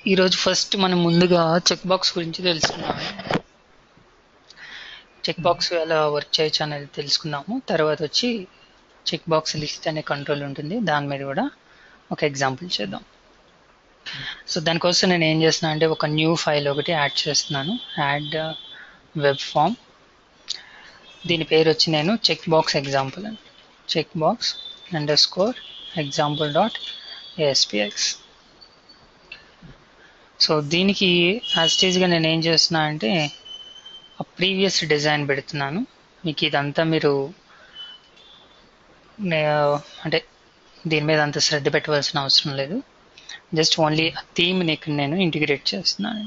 ఈరోజు ఫస్ట్ మనం ముందుగా చెక్ బాక్స్ గురించి తెలుసుకున్నాము. చెక్ బాక్స్ ఎలా వర్క్ చేయొచ్చు అనేది తెలుసుకున్నాము. తర్వాత వచ్చి చెక్ బాక్స్ లిస్ట్ అనే కంట్రోల్ ఉంటుంది, దాని మీద కూడా ఒక ఎగ్జాంపుల్ చేద్దాం. సో దానికోసం నేను ఏం చేస్తున్నా అంటే ఒక న్యూ ఫైల్ ఒకటి యాడ్ చేస్తున్నాను, యాడ్ వెబ్ ఫామ్. దీని పేరు వచ్చి నేను చెక్ బాక్స్ ఎగ్జాంపుల్ అని, చెక్ బాక్స్ _example.aspx. సో దీనికి యాస్టేజ్గా నేను ఏం చేస్తున్నా అంటే ప్రీవియస్ డిజైన్ పెడుతున్నాను. మీకు ఇదంతా మీరు అంటే దీని మీద అంత శ్రద్ధ పెట్టవలసిన అవసరం లేదు, జస్ట్ ఓన్లీ ఆ థీమ్ని ఇక్కడ నేను ఇంటిగ్రేట్ చేస్తున్నాను.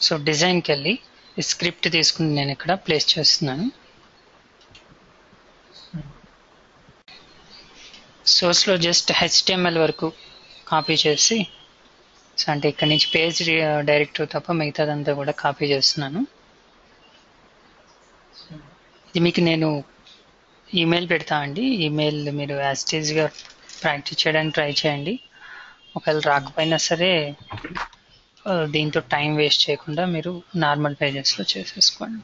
సో డిజైన్కి వెళ్ళి స్క్రిప్ట్ తీసుకుని నేను ఇక్కడ ప్లేస్ చేస్తున్నాను. సోర్స్లో జస్ట్ HTML వరకు కాపీ చేసి, సో అంటే ఇక్కడ నుంచి పేజ్ డైరెక్టర్ తప్ప మిగతాదంతా కూడా కాపీ చేస్తున్నాను. ఇది మీకు నేను ఈమెయిల్ పెడతా అండి, ఈమెయిల్ మీరు యాస్టేజ్గా ప్రాక్టీస్ చేయడానికి ట్రై చేయండి. ఒకవేళ రాకపోయినా సరే దీంతో టైం వేస్ట్ చేయకుండా మీరు నార్మల్ పేజెస్లో చేసేసుకోండి.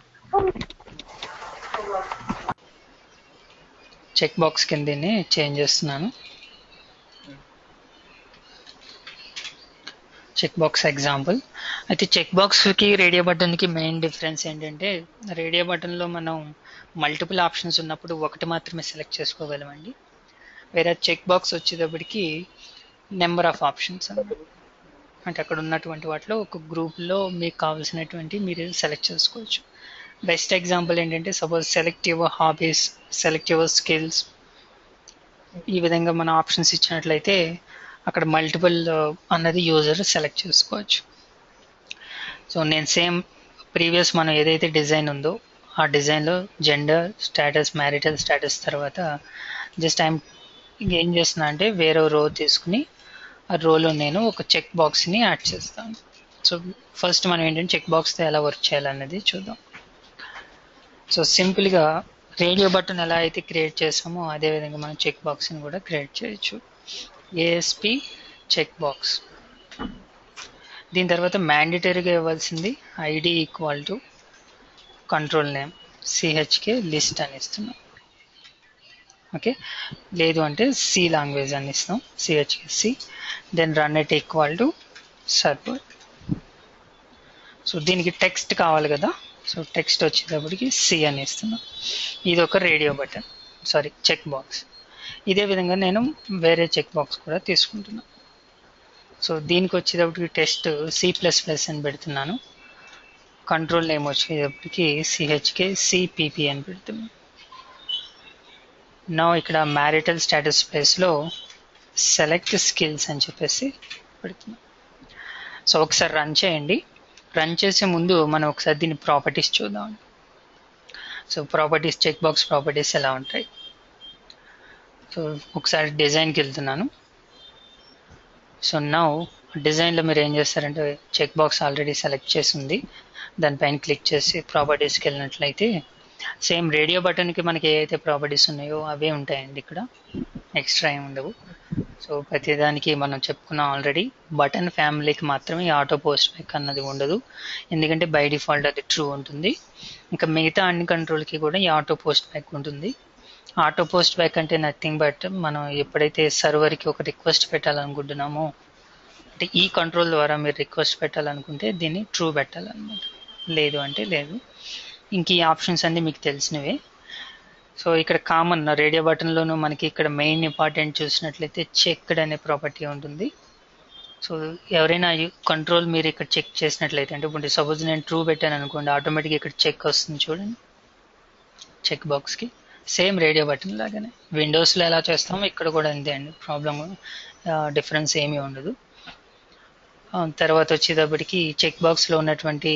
చెక్ బాక్స్ కింద చేంజ్ చేస్తున్నాను, చెక్ బాక్స్ ఎగ్జాంపుల్. అయితే చెక్ బాక్స్కి రేడియో బటన్కి మెయిన్ డిఫరెన్స్ ఏంటంటే, రేడియో బటన్లో మనం మల్టిపుల్ ఆప్షన్స్ ఉన్నప్పుడు ఒకటి మాత్రమే సెలెక్ట్ చేసుకోగలమండి. వేరే చెక్ బాక్స్ వచ్చేటప్పటికి నెంబర్ ఆఫ్ ఆప్షన్స్ అన్నమాట. అంటే అక్కడ ఉన్నటువంటి వాటిలో ఒక గ్రూప్లో మీకు కావాల్సినటువంటి మీరు సెలెక్ట్ చేసుకోవచ్చు. బెస్ట్ ఎగ్జాంపుల్ ఏంటంటే, suppose select your hobbies, select your skills, ఈ విధంగా మన ఆప్షన్స్ ఇచ్చినట్లయితే అక్కడ మల్టిపుల్ అన్నది యూజర్ సెలెక్ట్ చేసుకోవచ్చు. సో నేను సేమ్ ప్రీవియస్ మనం ఏదైతే డిజైన్ ఉందో ఆ డిజైన్లో జెండర్ స్టేటస్, మ్యారిటల్ స్టేటస్ తర్వాత జస్ట్ ఏం చేస్తున్నా అంటే వేరే రో తీసుకుని ఆ రోలో నేను ఒక చెక్ బాక్స్ని యాడ్ చేస్తాను. సో ఫస్ట్ మనం ఏంటంటే చెక్ బాక్స్తో ఎలా వర్క్ చేయాలనేది చూద్దాం. సో సింపుల్గా రేడియో బటన్ ఎలా అయితే క్రియేట్ చేసామో అదేవిధంగా మనం చెక్ బాక్స్ని కూడా క్రియేట్ చేయొచ్చు. ASP check box. దీని తర్వాత మ్యాండేటరీగా ఇవ్వాల్సింది ID = control name CHK list అని ఇస్తున్నాం. ఓకే, లేదు అంటే C లాంగ్వేజ్ అని ఇస్తాం, CHK C. Then run it = server. So దీనికి టెక్స్ట్ కావాలి కదా, సో టెక్స్ట్ వచ్చేటప్పటికి C అని ఇస్తున్నాం. ఇది ఒక radio button, sorry check box. ఇదే విధంగా నేను వేరే చెక్ బాక్స్ కూడా తీసుకుంటున్నాను. సో దీనికి వచ్చేటప్పటికి టెస్ట్ C++ అని పెడుతున్నాను. కంట్రోల్ నేమ్ వచ్చేటప్పటికి CHK CPP అని పెడుతున్నాను. నా ఇక్కడ మ్యారిటల్ స్టేటస్ ప్లేస్లో సెలెక్ట్ స్కిల్స్ అని చెప్పేసి పెడుతున్నాను. సో ఒకసారి రన్ చేయండి. రన్ చేసే ముందు మనం ఒకసారి దీని ప్రాపర్టీస్ చూద్దాం. So properties, check box properties ఎలా ఉంటాయి. సో ఒకసారి డిజైన్కి వెళ్తున్నాను. సో నౌ డిజైన్లో మీరు ఏం చేస్తారంటే చెక్ బాక్స్ ఆల్రెడీ సెలెక్ట్ చేసి ఉంది, దానిపైన క్లిక్ చేసి ప్రాపర్టీస్కి వెళ్ళినట్లయితే సేమ్ రేడియో బటన్కి మనకి ఏ అయితే ప్రాపర్టీస్ ఉన్నాయో అవే ఉంటాయండి, ఇక్కడ ఎక్స్ట్రా ఏమి ఉండవు. సో ప్రతిదానికి మనం చెప్పుకున్నాం ఆల్రెడీ, బటన్ ఫ్యామిలీకి మాత్రమే ఆటో పోస్ట్ బ్యాక్ అన్నది ఉండదు, ఎందుకంటే బై డిఫాల్ట్ అది ట్రూ ఉంటుంది. ఇంకా మిగతా అన్ని కంట్రోల్కి కూడా ఈ ఆటో పోస్ట్ బ్యాక్ ఉంటుంది. ఆటో పోస్ట్ బ్యాక్ అంటే నథింగ్ బట్ మనం ఎప్పుడైతే సర్వర్కి ఒక రిక్వెస్ట్ పెట్టాలనుకుంటున్నామో, అంటే ఈ కంట్రోల్ ద్వారా మీరు రిక్వెస్ట్ పెట్టాలనుకుంటే దీన్ని ట్రూ పెట్టాలన్నమాట, లేదు అంటే లేదు. ఇంక ఈ ఆప్షన్స్ అన్నీ మీకు తెలిసినవే. సో ఇక్కడ కామన్ రేడియో బటన్లోనూ మనకి ఇక్కడ మెయిన్ ఇంపార్టెంట్ చూసినట్లయితే చెక్డ్ అనే ప్రాపర్టీ ఉంటుంది. సో ఎవరైనా కంట్రోల్ మీరు ఇక్కడ చెక్ చేసినట్లయితే, అంటే ఇప్పుడు సపోజ్ నేను ట్రూ పెట్టాను అనుకోండి, ఆటోమేటిక్గా ఇక్కడ చెక్ వస్తుంది చూడండి చెక్ బాక్స్కి. సేమ్ రేడియో బటన్ లాగానే విండోస్లో ఎలా చేస్తామో ఇక్కడ కూడా అంతే అండి, ప్రాబ్లమ్ డిఫరెన్స్ ఏమీ ఉండదు. తర్వాత వచ్చేటప్పటికి చెక్ బాక్స్లో ఉన్నటువంటి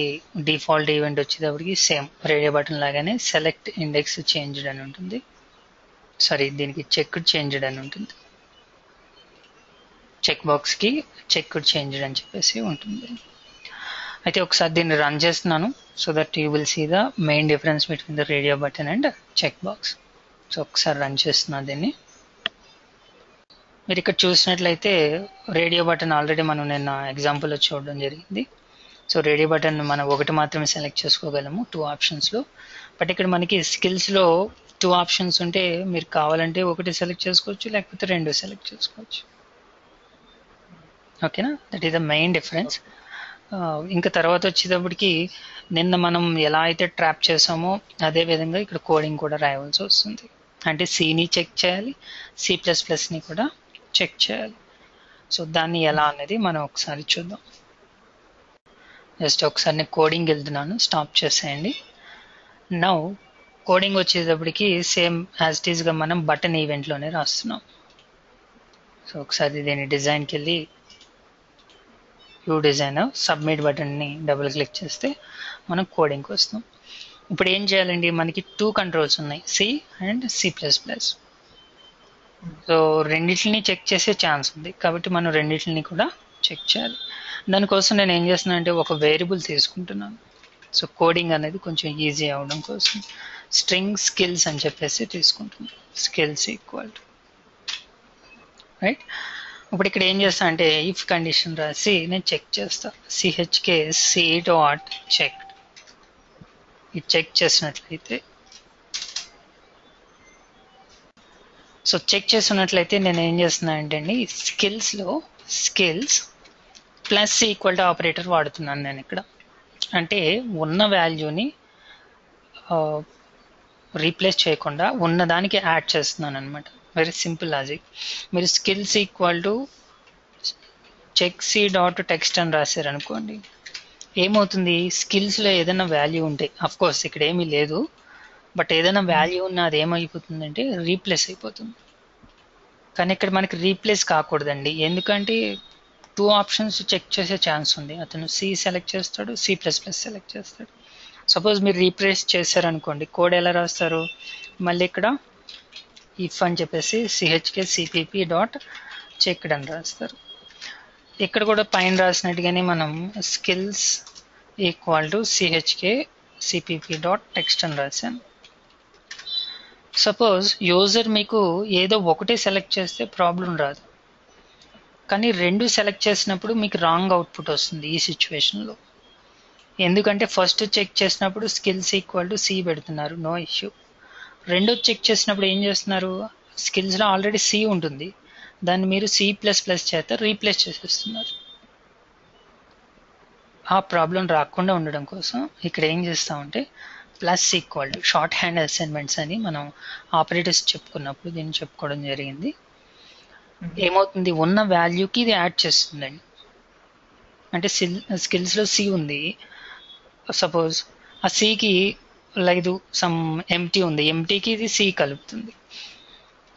డిఫాల్ట్ ఈవెంట్ వచ్చేటప్పటికి సేమ్ రేడియో బటన్ లాగానే సెలెక్ట్ ఇండెక్స్ చేంజ్డ్ అని ఉంటుంది, సారీ దీనికి చెక్డ్ చేంజ్డ్ అని ఉంటుంది, చెక్ బాక్స్కి చెక్డ్ చేంజ్డ్ అని చెప్పేసి ఉంటుంది. అయితే ఒకసారి దీన్ని రన్ చేస్తున్నాను, so that you will see the main difference between the radio button and check box. So ఒకసారి రన్ చేస్తున్నా దీన్ని. మీరు ఇక్కడ చూసినట్లయితే రేడియో బటన్ ఆల్రెడీ మనం నిన్న ఎగ్జాంపుల్లో చూడడం జరిగింది. సో రేడియో బటన్ మనం ఒకటి మాత్రమే సెలెక్ట్ చేసుకోగలము 2 ఆప్షన్స్లో. బట్ ఇక్కడ మనకి స్కిల్స్లో 2 ఆప్షన్స్ ఉంటే మీరు కావాలంటే ఒకటి సెలెక్ట్ చేసుకోవచ్చు, లేకపోతే 2 సెలెక్ట్ చేసుకోవచ్చు. ఓకేనా, that is the main difference. ఇంకా తర్వాత వచ్చేటప్పటికి నిన్న మనం ఎలా అయితే ట్రాప్ చేసామో అదే విధంగా ఇక్కడ కోడింగ్ కూడా రాయవలసి వస్తుంది. అంటే సిని చెక్ చేయాలి, C++ని కూడా చెక్ చేయాలి. సో దాన్ని ఎలా అనేది మనం ఒకసారి చూద్దాం. జస్ట్ ఒకసారి నేను కోడింగ్ వెళ్తున్నాను, స్టాప్ చేసేయండి. నౌ కోడింగ్ వచ్చేటప్పటికి సేమ్ యాజ్ ఇట్ ఈస్గా మనం బటన్ ఈవెంట్లోనే రాస్తున్నాం. సో ఒకసారి దీని డిజైన్కి వెళ్ళి వ్యూ డిజైన్ సబ్మిట్ బటన్ని డబుల్ క్లిక్ చేస్తే మనం కోడింగ్కి వస్తాం. ఇప్పుడు ఏం చేయాలండి, మనకి 2 కంట్రోల్స్ ఉన్నాయి, C అండ్ C++. సో రెండింటిని చెక్ చేసే ఛాన్స్ ఉంది, కాబట్టి మనం రెండింటిని కూడా చెక్ చేయాలి. దానికోసం నేను ఏం చేస్తున్నాను అంటే ఒక వేరియబుల్ తీసుకుంటున్నాను. సో కోడింగ్ అనేది కొంచెం ఈజీ అవడం కోసం స్ట్రింగ్ స్కిల్స్ అని చెప్పేసి తీసుకుంటున్నాను. Skills equal to right. ఇప్పుడు ఇక్కడ ఏం చేస్తా అంటే ఇఫ్ కండిషన్ రాసి నేను చెక్ చేస్తా. chk c.check ఇది చెక్ చేసినట్లయితే, సో చెక్ చేసినట్లయితే నేను ఏం చేస్తున్నా అంటే అండి స్కిల్స్లో skills plus equal to operator వాడుతున్నాను నేను ఇక్కడ. అంటే ఉన్న వాల్యూని రీప్లేస్ చేయకుండా ఉన్నదానికి యాడ్ చేస్తున్నాను అనమాట. Very simple logic. మీరు skills equal to check c.text అని రాశారు అనుకోండి, ఏమవుతుంది, స్కిల్స్లో ఏదైనా వాల్యూ ఉంటే, అఫ్ కోర్స్ ఇక్కడ ఏమీ లేదు, బట్ ఏదైనా వాల్యూ ఉన్న అది ఏమైపోతుందంటే రీప్లేస్ అయిపోతుంది. కానీ ఇక్కడ మనకి రీప్లేస్ కాకూడదండి, ఎందుకంటే 2 ఆప్షన్స్ చెక్ చేసే ఛాన్స్ ఉంది. అతను C సెలెక్ట్ చేస్తాడు, C++ సెలెక్ట్ చేస్తాడు. సపోజ్ మీరు రీప్లేస్ చేశారనుకోండి, కోడ్ ఎలా రాస్తారు, మళ్ళీ ఇక్కడ ఇఫ్ అని చెప్పేసి chk cpp.checked అని రాస్తారు. ఇక్కడ కూడా పైన రాసినట్టుగానే మనం skills equal to chk cpp.text అని రాశాను. సపోజ్ యూజర్ మీకు ఏదో ఒకటే సెలెక్ట్ చేస్తే ప్రాబ్లం రాదు, కానీ 2 సెలెక్ట్ చేసినప్పుడు మీకు రాంగ్ అవుట్పుట్ వస్తుంది ఈ సిచ్యువేషన్లో. ఎందుకంటే ఫస్ట్ చెక్ చేసినప్పుడు స్కిల్స్ ఈక్వల్ టు C పెడుతున్నారు, నో ఇష్యూ. రెండో చెక్ చేసినప్పుడు ఏం చేస్తున్నారు, స్కిల్స్లో ఆల్రెడీ C ఉంటుంది, దాన్ని మీరు C++ చేత రీప్లేస్ చేసేస్తున్నారు. ఆ ప్రాబ్లం రాకుండా ఉండడం కోసం ఇక్కడ ఏం చేస్తామంటే plus equal to short hand assignments అని మనం ఆపరేటర్స్ చెప్పుకున్నప్పుడు దీన్ని చెప్పుకోవడం జరిగింది. ఏమవుతుంది, ఉన్న వాల్యూకి ఇది యాడ్ చేస్తుందండి. అంటే స్కిల్స్లో C ఉంది, సపోజ్ ఆ Cకి లేదు సమ్ ఎంటీ ఉంది, ఎంటీకి ఇది C కలుపుతుంది.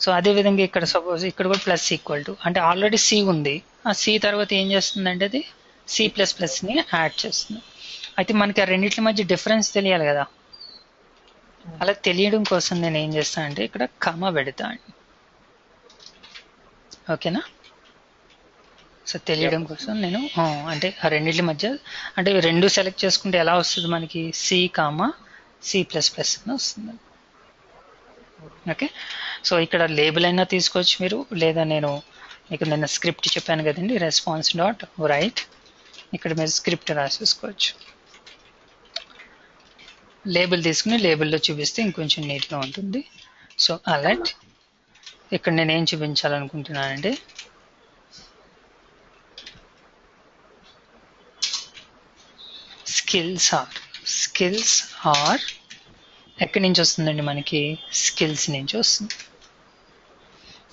సో అదేవిధంగా ఇక్కడ సపోజ్ ఇక్కడ కూడా ప్లస్ ఈక్వల్ టు, అంటే ఆల్రెడీ C ఉంది, ఆ C తర్వాత ఏం చేస్తుందంటే అది C++ని యాడ్ చేస్తుంది. అయితే మనకి ఆ రెండింటి మధ్య డిఫరెన్స్ తెలియాలి కదా, అలా తెలియడం కోసం నేను ఏం చేస్తాను అంటే ఇక్కడ కామా పెడతా అండి. ఓకేనా, సో తెలియడం కోసం నేను అంటే ఆ రెండింటి మధ్య, అంటే 2 సెలెక్ట్ చేసుకుంటే ఎలా వస్తుంది మనకి C, C++ అని వస్తుంది. ఓకే, సో ఇక్కడ లేబుల్ అయినా తీసుకోవచ్చు మీరు, లేదా నేను మీకు నిన్న స్క్రిప్ట్ చెప్పాను కదండి, response.write, ఇక్కడ మీరు స్క్రిప్ట్ రాసేసుకోవచ్చు. లేబుల్ తీసుకుని లేబుల్లో చూపిస్తే ఇంకొంచెం నీట్గా ఉంటుంది. సో అలర్ట్, ఇక్కడ నేను ఏం చూపించాలనుకుంటున్నానంటే స్కిల్స్ ఆర్ ఎక్కడి నుంచి వస్తుందండి, మనకి స్కిల్స్ నుంచి వస్తుంది.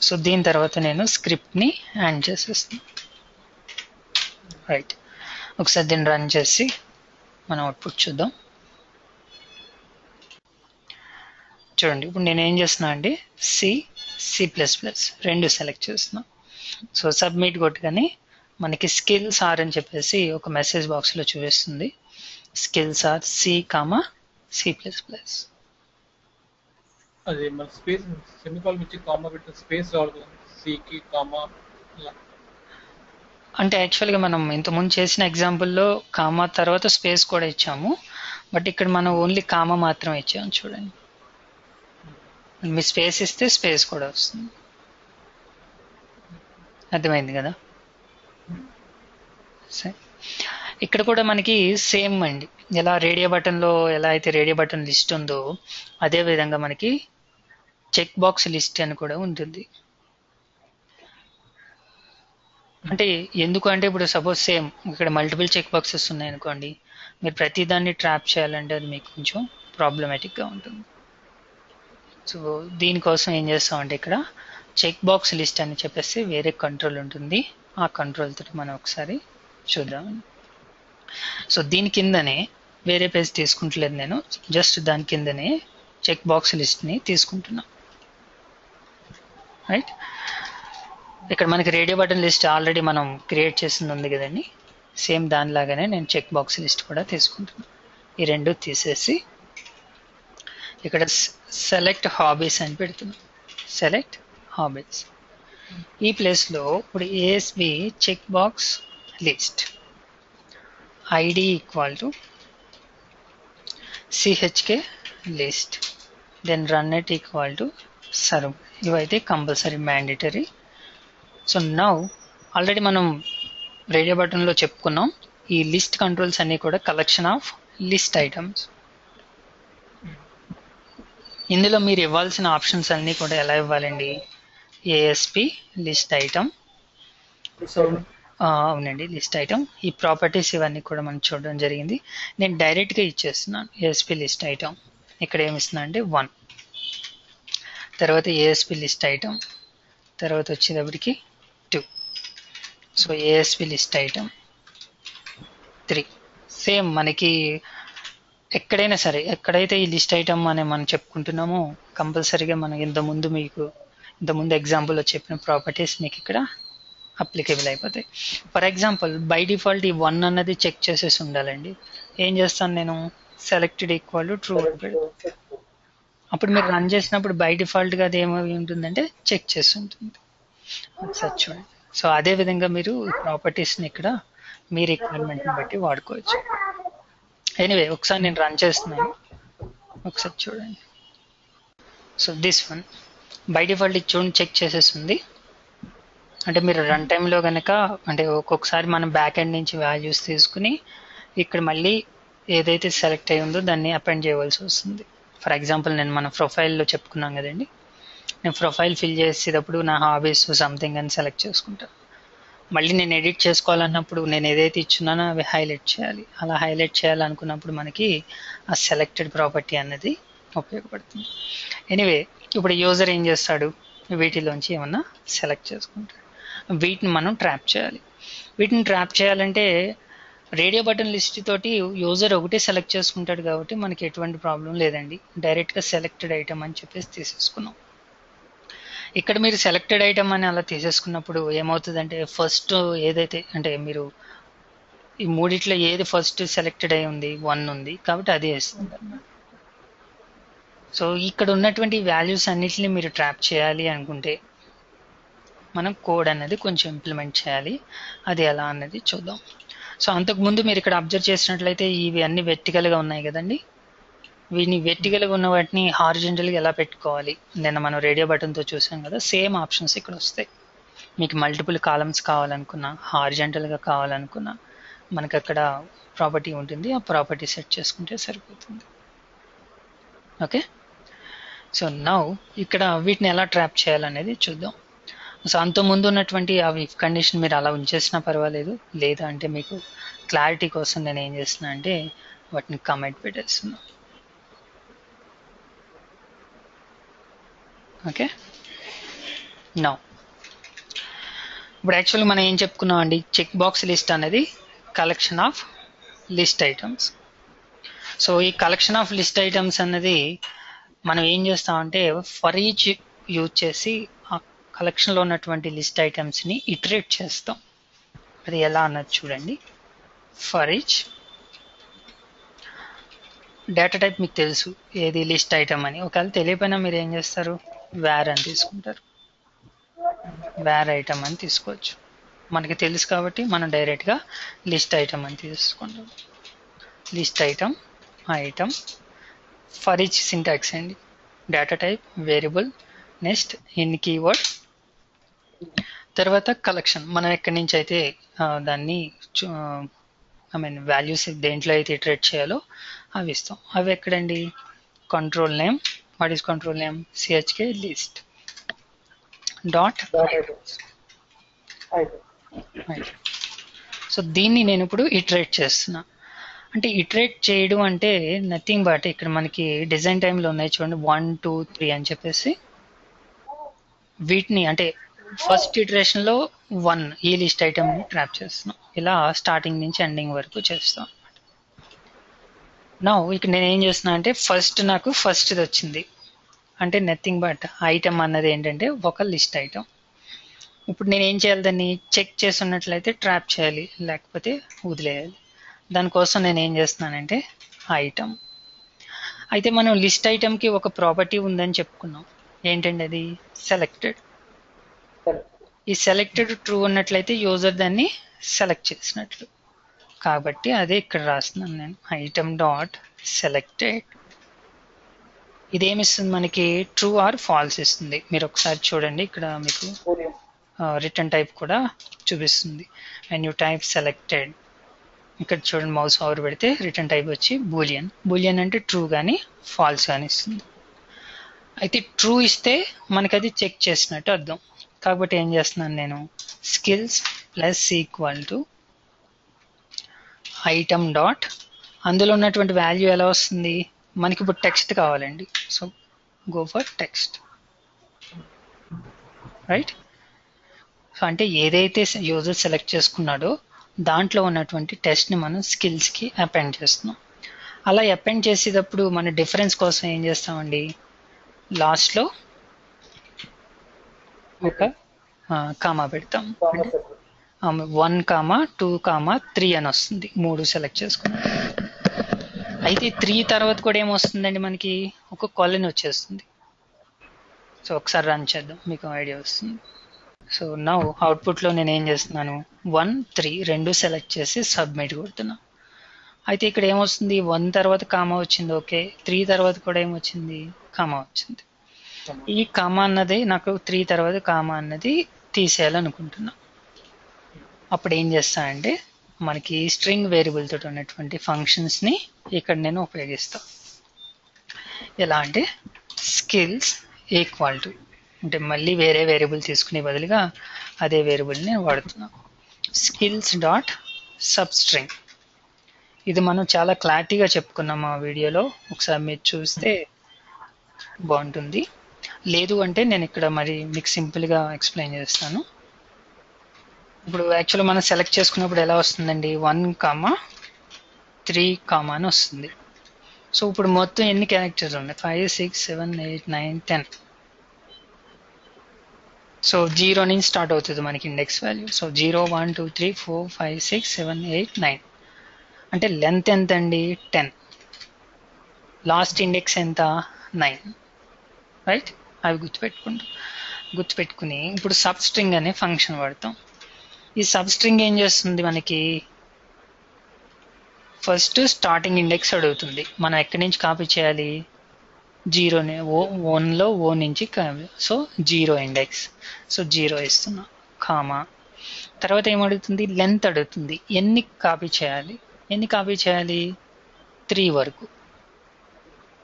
సో దీని తర్వాత నేను స్క్రిప్ట్ని యాడ్ చేసేస్తాను. రైట్, ఒకసారి దీన్ని రన్ చేసి మనం అవుట్పుట్ చూద్దాం. చూడండి, ఇప్పుడు నేను ఏం చేస్తున్నా అండి C++ 2 సెలెక్ట్ చేస్తున్నా. సో సబ్మిట్ కొట్టగానే మనకి స్కిల్స్ ఆర్ అని చెప్పేసి ఒక మెసేజ్ బాక్స్లో చూపిస్తుంది. Skills are C, C++. అది మన స్పేస్ సెమికాలన్ ఇచ్చి కామా పెట్టిన స్పేస్ రావాలి, సికి కామా. అంటే యాక్చువల్గా మనం ఇంతకుముందు చేసిన ఎగ్జాంపుల్లో కామా తర్వాత స్పేస్ కూడా ఇచ్చాము, బట్ ఇక్కడ మనం ఓన్లీ కామా మాత్రం ఇచ్చాము చూడండి. మీ స్పేస్ ఇస్తే స్పేస్ కూడా వస్తుంది. అర్థమైంది కదా? సరే, ఇక్కడ కూడా మనకి సేమ్ అండి. ఎలా రేడియో బటన్లో ఎలా అయితే రేడియో బటన్ లిస్ట్ ఉందో అదే విధంగా మనకి చెక్ బాక్స్ లిస్ట్ అని కూడా ఉంటుంది. అంటే ఎందుకు అంటే ఇప్పుడు సపోజ్ సేమ్ ఇక్కడ మల్టిపుల్ చెక్ బాక్సెస్ ఉన్నాయి అనుకోండి, మీరు ప్రతి దాన్ని ట్రాప్ చేయాలంటే అది మీకు కొంచెం ప్రాబ్లమాటిక్గా ఉంటుంది. సో దీనికోసం ఏం చేస్తామంటే ఇక్కడ చెక్ బాక్స్ లిస్ట్ అని చెప్పేసి వేరే కంట్రోల్ ఉంటుంది. ఆ కంట్రోల్ తోటి మనం ఒకసారి చూద్దాం. సో దీని కిందనే వేరే పేజ్ తీసుకుంటలేదు నేను, జస్ట్ దాని కిందనే చెక్ బాక్స్ లిస్ట్ని తీసుకుంటున్నా. రైట్, ఇక్కడ మనకి రేడియో బటన్ లిస్ట్ ఆల్రెడీ మనం క్రియేట్ చేసింది ఉంది కదండి, సేమ్ దానిలాగానే నేను చెక్ బాక్స్ లిస్ట్ కూడా తీసుకుంటున్నాను. ఈ రెండు తీసేసి ఇక్కడ సెలెక్ట్ హాబీస్ అని పెడుతున్నాం. సెలెక్ట్ హాబీస్ ఈ ప్లేస్లో ఇప్పుడు ASP check box list ID equal to CHK list, then run it equal to serve. ఇవైతే compulsory mandatory. So now already మనం రేడియో బటన్లో చెప్పుకున్నాం, ఈ లిస్ట్ కంట్రోల్స్ అన్నీ కూడా కలెక్షన్ ఆఫ్ లిస్ట్ ఐటమ్స్. ఇందులో మీరు ఇవ్వాల్సిన ఆప్షన్స్ అన్నీ కూడా ఎలా ఇవ్వాలండి? ASP list item. సో అవునండి, లిస్ట్ ఐటమ్. ఈ ప్రాపర్టీస్ ఇవన్నీ కూడా మనం చూడడం జరిగింది. నేను డైరెక్ట్గా ఇచ్చేస్తున్నాను ఏఎస్పి లిస్ట్ ఐటమ్. ఇక్కడ ఏమి ఇస్తున్నా అంటే 1, తర్వాత ఏఎస్పి లిస్ట్ ఐటమ్, తర్వాత వచ్చేటప్పటికి 2. So ASP list item 3. Same మనకి ఎక్కడైనా సరే, ఎక్కడైతే ఈ లిస్ట్ ఐటమ్ అని మనం చెప్పుకుంటున్నామో కంపల్సరీగా మనం ఇంతకుముందు ఎగ్జాంపుల్లో చెప్పిన ప్రాపర్టీస్ మీకు ఇక్కడ అప్లికేబుల్ అయిపోతాయి. ఫర్ ఎగ్జాంపుల్ బై డిఫాల్ట్ ఈ 1 అన్నది చెక్ చేసేసి ఉండాలండి. ఏం చేస్తాను నేను? Selected equal to true. అప్పుడు మీరు రన్ చేసినప్పుడు బై డిఫాల్ట్గా అది ఏమై ఉంటుందంటే చెక్ చేసి ఉంటుంది. ఒకసారి చూడండి. సో అదే విధంగా మీరు ప్రాపర్టీస్ని ఇక్కడ మీ రిక్వైర్మెంట్ని బట్టి వాడుకోవచ్చు. ఎనీవే ఒకసారి నేను రన్ చేస్తున్నాను, ఒకసారి చూడండి. So this one by default ఇది చూడండి చెక్ చేసేస్తుంది. అంటే మీరు రన్ టైంలో కనుక అంటే ఒక్కొక్కసారి మనం బ్యాక్ ఎండ్ నుంచి వాల్యూస్ తీసుకుని ఇక్కడ మళ్ళీ ఏదైతే సెలెక్ట్ అయి ఉందో దాన్ని అపెండ్ చేయవలసి వస్తుంది. ఫర్ ఎగ్జాంపుల్ నేను మన ప్రొఫైల్లో చెప్పుకున్నాం కదండి, నేను ప్రొఫైల్ ఫిల్ చేసేటప్పుడు నా హాబీస్ సంథింగ్ అని సెలెక్ట్ చేసుకుంటాను. మళ్ళీ నేను ఎడిట్ చేసుకోవాలన్నప్పుడు నేను ఏదైతే ఇచ్చున్నానో అవి హైలైట్ చేయాలి. అలా హైలైట్ చేయాలనుకున్నప్పుడు మనకి ఆ సెలెక్టెడ్ ప్రాపర్టీ అన్నది ఉపయోగపడుతుంది. ఎనీవే ఇప్పుడు యూజర్ ఏం చేస్తాడు? వీటిలోంచి ఏమన్నా సెలెక్ట్ చేసుకుంటాడు. వీటిని మనం ట్రాప్ చేయాలి. వీటిని ట్రాప్ చేయాలంటే రేడియో బటన్ లిస్ట్ తోటి యూజర్ ఒకటే సెలెక్ట్ చేసుకుంటాడు కాబట్టి మనకి ఎటువంటి ప్రాబ్లం లేదండి. డైరెక్ట్గా సెలెక్టెడ్ ఐటమ్ అని చెప్పేసి తీసేసుకున్నాం. ఇక్కడ మీరు సెలెక్టెడ్ ఐటమ్ అని అలా తీసేసుకున్నప్పుడు ఏమవుతుందంటే ఫస్ట్ ఏదైతే అంటే మీరు ఈ మూడిట్లో ఏది ఫస్ట్ సెలెక్టెడ్ అయి ఉంది? 1 ఉంది కాబట్టి అదే వేస్తుంది అన్నమాట. సో ఇక్కడ ఉన్నటువంటి వాల్యూస్ అన్నిటిని మీరు ట్రాప్ చేయాలి అనుకుంటే మనం కోడ్ అనేది కొంచెం ఇంప్లిమెంట్ చేయాలి. అది ఎలా అన్నది చూద్దాం. సో అంతకుముందు మీరు ఇక్కడ అబ్జర్వ్ చేసినట్లయితే ఇవి అన్ని వెర్టికల్గా ఉన్నాయి కదండి. వీటిని వెర్టికల్గా ఉన్న వాటిని హారిజెంటల్గా ఎలా పెట్టుకోవాలి? నిన్న మనం రేడియో బటన్తో చూసాం కదా, సేమ్ ఆప్షన్స్ ఇక్కడ వస్తాయి. మీకు మల్టిపుల్ కాలమ్స్ కావాలనుకున్నా, హారిజెంటల్గా కావాలనుకున్నా మనకు అక్కడ ప్రాపర్టీ ఉంటుంది. ఆ ప్రాపర్టీ సెట్ చేసుకుంటే సరిపోతుంది. ఓకే, సో నౌ ఇక్కడ వీటిని ఎలా ట్రాప్ చేయాలనేది చూద్దాం. సో అంతకుముందు ఉన్నటువంటి ఆ ఇఫ్ కండిషన్ మీరు అలా ఉంచేసినా పర్వాలేదు, లేదా అంటే మీకు క్లారిటీ కోసం నేను ఏం చేస్తున్నా అంటే వాటిని కమెంట్ పెట్టేస్తున్నా. ఓకే, నౌ ఇప్పుడు యాక్చువల్గా మనం ఏం చెప్పుకున్నాం అండి? చెక్ బాక్స్ లిస్ట్ అనేది collection of list items. So ఈ కలెక్షన్ ఆఫ్ లిస్ట్ ఐటమ్స్ అన్నది మనం ఏం చేస్తామంటే ఫర్ ఈచ్ యూజ్ చేసి ఆ కలెక్షన్లో ఉన్నటువంటి లిస్ట్ ఐటమ్స్ని ఇటరేట్ చేస్తాం. అది ఎలా అన్నది చూడండి. ఫర్ ఈచ్ డేటా టైప్ మీకు తెలుసు ఏది లిస్ట్ ఐటమ్ అని. ఒకవేళ తెలియకపోయినా మీరు ఏం చేస్తారు? వేర్ అని తీసుకుంటారు. వేర్ ఐటమ్ అని తీసుకోవచ్చు. మనకి తెలుసు కాబట్టి మనం డైరెక్ట్గా లిస్ట్ ఐటమ్ అని తీసుకుంటాం. List item for each syntax అండి. Data type variable, next in keyword, తర్వాత కలెక్షన్ మనం ఎక్కడి నుంచి అయితే దాన్ని వాల్యూస్ దేంట్లో అయితే ఇటరేట్ చేయాలో అవి ఇస్తాం. అవి ఎక్కడండి? Control name, what is control name? CHK list dot so దీన్ని నేను ఇప్పుడు ఇటరేట్ చేస్తున్నా. అంటే ఇటరేట్ చేయడం అంటే నథింగ్ బట్ ఇక్కడ మనకి డిజైన్ టైంలో ఉన్నాయి చూడండి 1 2 3 అని చెప్పేసి, వీటిని అంటే ఫస్ట్ ఇటరేషన్లో 1 ఈ లిస్ట్ ఐటమ్ని ట్రాప్ చేస్తున్నాం. ఇలా స్టార్టింగ్ నుంచి ఎండింగ్ వరకు చేస్తాం. నా ఇక్కడ నేను ఏం చేస్తున్నా అంటే నాకు ఫస్ట్ది వచ్చింది అంటే నథింగ్ బట్ ఐటమ్ అన్నది ఏంటంటే ఒక లిస్ట్ ఐటమ్. ఇప్పుడు నేను ఏం చేయాలి? దాన్ని చెక్ చేస్తున్నట్లయితే ట్రాప్ చేయాలి, లేకపోతే వదిలేయాలి. దానికోసం నేను ఏం చేస్తున్నానంటే ఐటమ్. అయితే మనం లిస్ట్ ఐటమ్కి ఒక ప్రాపర్టీ ఉందని చెప్పుకున్నాం. ఏంటండి అది? సెలెక్టెడ్. ఈ సెలెక్టెడ్ ట్రూ ఉన్నట్లయితే యూజర్ దాన్ని సెలెక్ట్ చేసినట్లు. కాబట్టి అదే ఇక్కడ రాస్తున్నాను నేను, ఐటమ్ డాట్ సెలెక్టెడ్. ఇదేమిస్తుంది మనకి? ట్రూ ఆర్ ఫాల్స్ ఇస్తుంది. మీరు ఒకసారి చూడండి, ఇక్కడ మీకు రిటర్న్ టైప్ కూడా చూపిస్తుంది. అండ్ యూ టైప్ సెలెక్టెడ్, ఇక్కడ చూడండి మౌస్ ఓవర్ పెడితే రిటర్న్ టైప్ వచ్చి బూలియన్. బూలియన్ అంటే ట్రూ కానీ ఫాల్స్ కానీ ఇస్తుంది. అయితే ట్రూ ఇస్తే మనకి అది చెక్ చేసినట్టు అర్థం. కాబట్టి ఏం చేస్తున్నాను నేను? Skills plus equal to item dot, అందులో ఉన్నటువంటి వాల్యూ ఎలా వస్తుంది మనకి? ఇప్పుడు టెక్స్ట్ కావాలండి, so go for text, right? So అంటే ఏదైతే యూజర్ సెలెక్ట్ చేసుకున్నాడో దాంట్లో ఉన్నటువంటి టెస్ట్ని మనం స్కిల్స్కి అపెండ్ చేస్తున్నాం. అలా అపెండ్ చేసేటప్పుడు మన డిఫరెన్స్ కోసం ఏం చేస్తామండి? లాస్ట్లో ఒక కామా పెడతాం. 1, 2, 3 అని వస్తుంది, 3 సెలెక్ట్ చేసుకున్నాం. అయితే 3 తర్వాత కూడా ఏమొస్తుందండి మనకి? ఒక కాలన్ వచ్చేస్తుంది. సో ఒకసారి రన్ చేద్దాం, మీకు ఐడియా వస్తుంది. సో నౌ అవుట్పుట్లో నేను ఏం చేస్తున్నాను? 1 3 రెండు సెలెక్ట్ చేసి సబ్మిట్ కొడుతున్నా. అయితే ఇక్కడ ఏమొస్తుంది? 1 తర్వాత కామా వచ్చింది, ఓకే. 3 తర్వాత కూడా ఏమొచ్చింది? కామా వచ్చింది. ఈ కామా అన్నది నాకు 3 తర్వాత కామా అన్నది తీసేయాలనుకుంటున్నా. అప్పుడు ఏం చేస్తానంటే మనకి స్ట్రింగ్ వేరియబుల్ తోటి ఉన్నటువంటి ఫంక్షన్స్ని ఇక్కడ నేను ఉపయోగిస్తా. ఎలా అంటే స్కిల్స్ ఈక్వల్ టు, అంటే మళ్ళీ వేరే వేరియబుల్ తీసుకునే బదులుగా అదే వేరియబుల్ని వాడుతున్నాం. Skills dot substring. ఇది మనం చాలా క్లారిటీగా చెప్పుకున్నాం ఆ వీడియోలో, ఒకసారి మీరు చూస్తే బాగుంటుంది. లేదు అంటే నేను ఇక్కడ మరి మీకు సింపుల్గా ఎక్స్ప్లెయిన్ చేస్తాను. ఇప్పుడు యాక్చువల్గా మనం సెలెక్ట్ చేసుకున్నప్పుడు ఎలా వస్తుందండి? 1, 3 అని వస్తుంది. సో ఇప్పుడు మొత్తం ఎన్ని క్యారెక్టర్స్ ఉన్నాయి? 5 6 7 8 9 10. సో 0 నుంచి స్టార్ట్ అవుతుంది మనకి ఇండెక్స్ వాల్యూ. సో 0 1 2 3 4 5 6 7 8 9. అంటే లెంత్ ఎంత అండి? 10. లాస్ట్ ఇండెక్స్ ఎంత? 9, రైట్? అవి గుర్తుపెట్టుకుని ఇప్పుడు సబ్ స్ట్రింగ్ అనే ఫంక్షన్ వాడతాం. ఈ సబ్ స్ట్రింగ్ ఏం చేస్తుంది మనకి? ఫస్ట్ స్టార్టింగ్ ఇండెక్స్ అడుగుతుంది, మనం ఎక్కడి నుంచి కాపీ చేయాలి? 0 1లో ఓ నుంచి సో 0 ఇండెక్స్. సో 0 ఇస్తున్నా, కామా. తర్వాత ఏమడుగుతుంది? లెంత్ అడుగుతుంది, ఎన్ని కాపీ చేయాలి? 3 వరకు,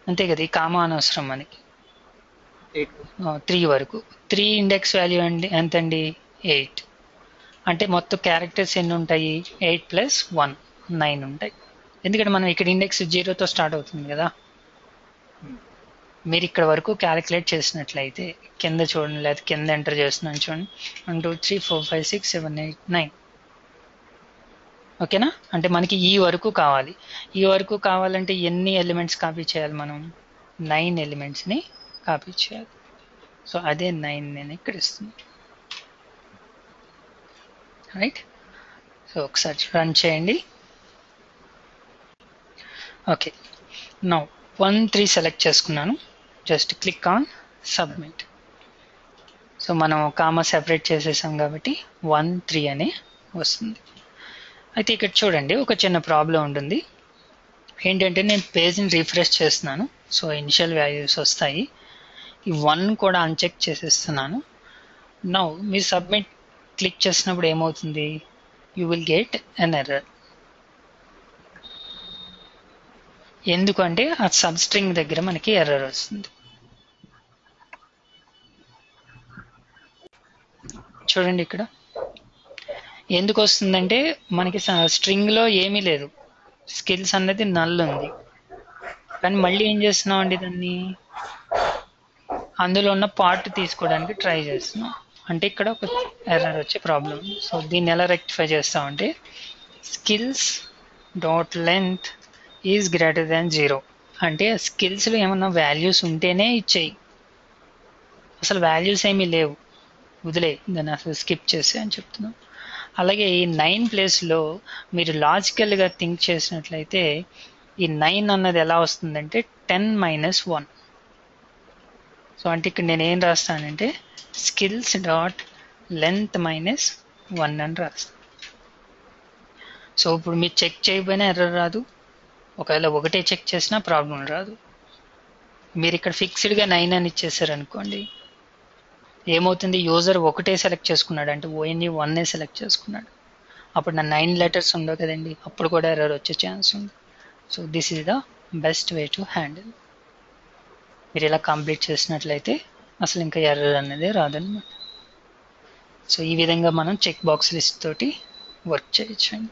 అంతే కదా. ఈ కామా అనవసరం మనకి. 3 వరకు. 3 ఇండెక్స్ వాల్యూ అండి ఎంతండి? 8. అంటే మొత్తం క్యారెక్టర్స్ ఎన్ని ఉంటాయి? 8 + 1 9 ఉంటాయి. ఎందుకంటే మనం ఇక్కడ ఇండెక్స్ 0తో స్టార్ట్ అవుతుంది కదా. మీరు ఇక్కడ వరకు క్యాలిక్యులేట్ చేసినట్లయితే కింద చూడండి, లేదా కింద ఎంటర్ చేస్తున్నాను చూడండి, 1 2 3 4 5 6 7 8 9. ఓకేనా? అంటే మనకి ఈ వరకు కావాలి. ఈ వరకు కావాలంటే ఎన్ని ఎలిమెంట్స్ కాపీ చేయాలి మనం? 9 ఎలిమెంట్స్ని కాపీ చేయాలి. సో అదే 9 నేను ఇక్కడ ఇస్తున్నాను, రైట్? సో ఒకసారి రన్ చేయండి. ఓకే, నౌ 1 3 సెలెక్ట్ చేసుకున్నాను. Just click on submit. So మనం కామా సెపరేట్ చేసేసాం కాబట్టి 1 3 అని వస్తుంది. అయితే ఇక్కడ చూడండి, ఒక చిన్న ప్రాబ్లం ఉంటుంది. ఏంటంటే నేను పేజ్ని రిఫ్రెష్ చేస్తున్నాను, సో ఇనిషియల్ వాల్యూస్ వస్తాయి. ఈ 1 కూడా అన్చెక్ చేసేస్తున్నాను. నౌ మీరు సబ్మిట్ క్లిక్ చేసినప్పుడు ఏమవుతుంది, you will get an error. ఎందుకంటే ఆ సబ్ స్ట్రింగ్ దగ్గర మనకి ఎర్రర్ వస్తుంది. చూడండి ఇక్కడ ఎందుకు వస్తుందంటే మనకి స్ట్రింగ్లో ఏమీ లేదు, స్కిల్స్ అన్నది నల్ ఉంది. కానీ మళ్ళీ ఏం చేస్తున్నాం అండి, దాన్ని అందులో ఉన్న పార్ట్ తీసుకోవడానికి ట్రై చేస్తున్నాం. అంటే ఇక్కడ ఒక ఎర్రర్ వచ్చే ప్రాబ్లం. సో దీన్ని ఎలా రెక్టిఫై చేస్తామంటే skills dot length is greater than 0. అంటే స్కిల్స్లో ఏమన్నా వాల్యూస్ ఉంటేనే ఇచ్చేయి, అసలు వాల్యూస్ ఏమీ లేవు వదిలే, దాన్ని అసలు స్కిప్ చేసి అని చెప్తున్నాం. అలాగే ఈ 9 ప్లేస్లో మీరు లాజికల్గా థింక్ చేసినట్లయితే ఈ 9 అన్నది ఎలా వస్తుందంటే 10 - 1. సో అంటే ఇక్కడ నేను ఏం రాస్తానంటే స్కిల్స్ డాట్ లెంత్ -1 అని రాస్తాను. సో ఇప్పుడు మీరు చెక్ చేయకపోయినా ఎర్రర్ రాదు, ఒకవేళ ఒకటే చెక్ చేసినా ప్రాబ్లం రాదు. మీరు ఇక్కడ ఫిక్స్డ్గా 9 అని ఇచ్చేసారు అనుకోండి, ఏమవుతుంది, యూజర్ ఒకటే సెలెక్ట్ చేసుకున్నాడు అంటే ఓన్లీ 1 సెలెక్ట్ చేసుకున్నాడు, అప్పుడు నా 9 లెటర్స్ ఉండవు కదండి, అప్పుడు కూడా ఎర్రర్ వచ్చే ఛాన్స్ ఉంది. So this is the best way to handle. మీరు ఇలా కంప్లీట్ చేసినట్లయితే అసలు ఇంకా ఎర్రర్ అనేది రాదనమాట. సో ఈ విధంగా మనం చెక్ బాక్స్ లిస్ట్ తోటి వర్క్ చేయొచ్చండి.